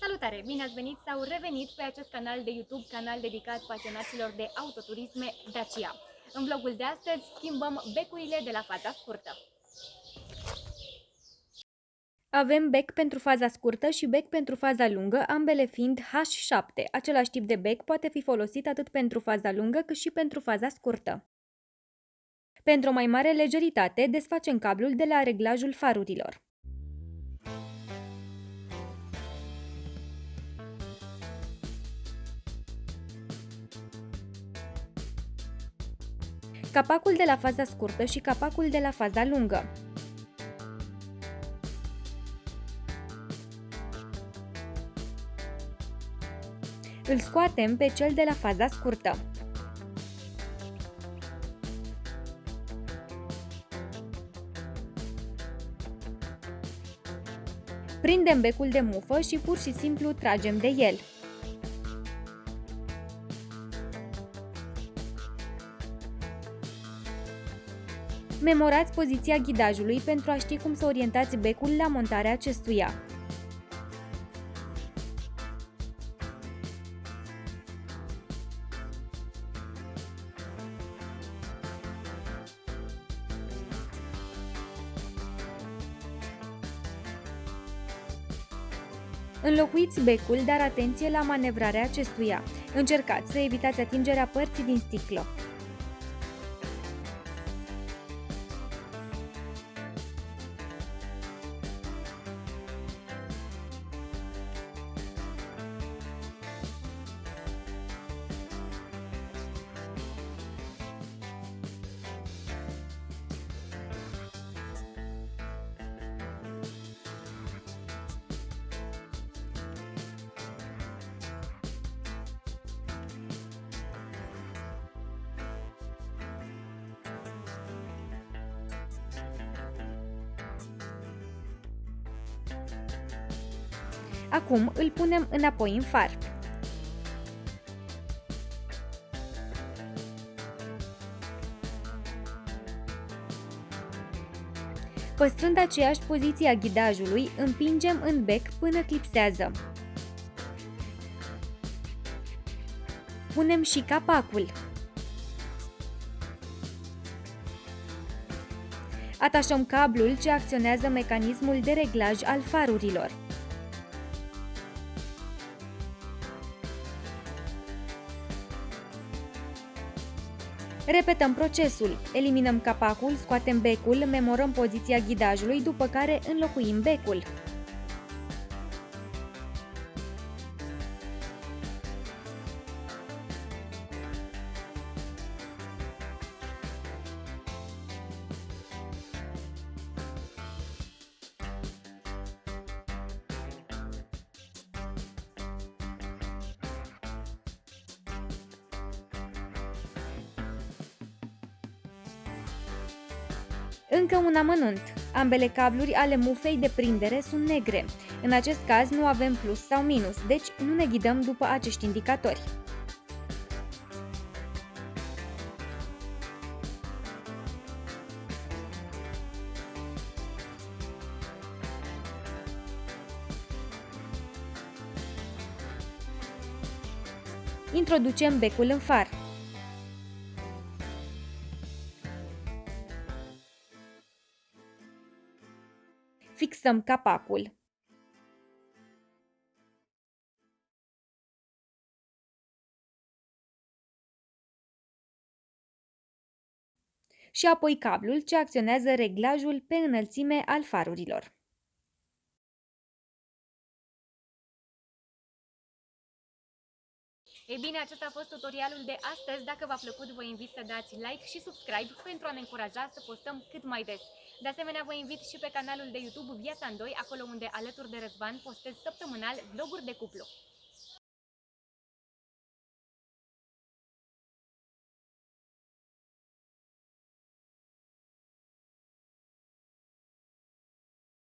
Salutare! Bine ați venit sau revenit pe acest canal de YouTube, canal dedicat pasionaților de autoturisme Dacia. În vlogul de astăzi schimbăm becurile de la faza scurtă. Avem bec pentru faza scurtă și bec pentru faza lungă, ambele fiind H7. Același tip de bec poate fi folosit atât pentru faza lungă cât și pentru faza scurtă. Pentru o mai mare lejeritate, desfacem cablul de la reglajul farurilor. Capacul de la faza scurtă și capacul de la faza lungă. Îl scoatem pe cel de la faza scurtă. Prindem becul de mufă și pur și simplu tragem de el. Memorați poziția ghidajului pentru a ști cum să orientați becul la montarea acestuia. Înlocuiți becul, dar atenție la manevrarea acestuia. Încercați să evitați atingerea părții din sticlă. Acum îl punem înapoi în far. Păstrând aceeași poziție a ghidajului, împingem în bec până clipsează. Punem și capacul. Atașăm cablul ce acționează mecanismul de reglaj al farurilor. Repetăm procesul. Eliminăm capacul, scoatem becul, memorăm poziția ghidajului, după care înlocuim becul. Încă un amănunt. Ambele cabluri ale mufei de prindere sunt negre. În acest caz nu avem plus sau minus, deci nu ne ghidăm după acești indicatori. Introducem becul în far. Fixăm capacul. Și apoi cablul ce acționează reglajul pe înălțime al farurilor. Ei bine, acesta a fost tutorialul de astăzi. Dacă v-a plăcut, vă invit să dați like și subscribe pentru a ne încuraja să postăm cât mai des. De asemenea, vă invit și pe canalul de YouTube Viața în Doi, acolo unde, alături de Răzvan, postez săptămânal vloguri de cuplu.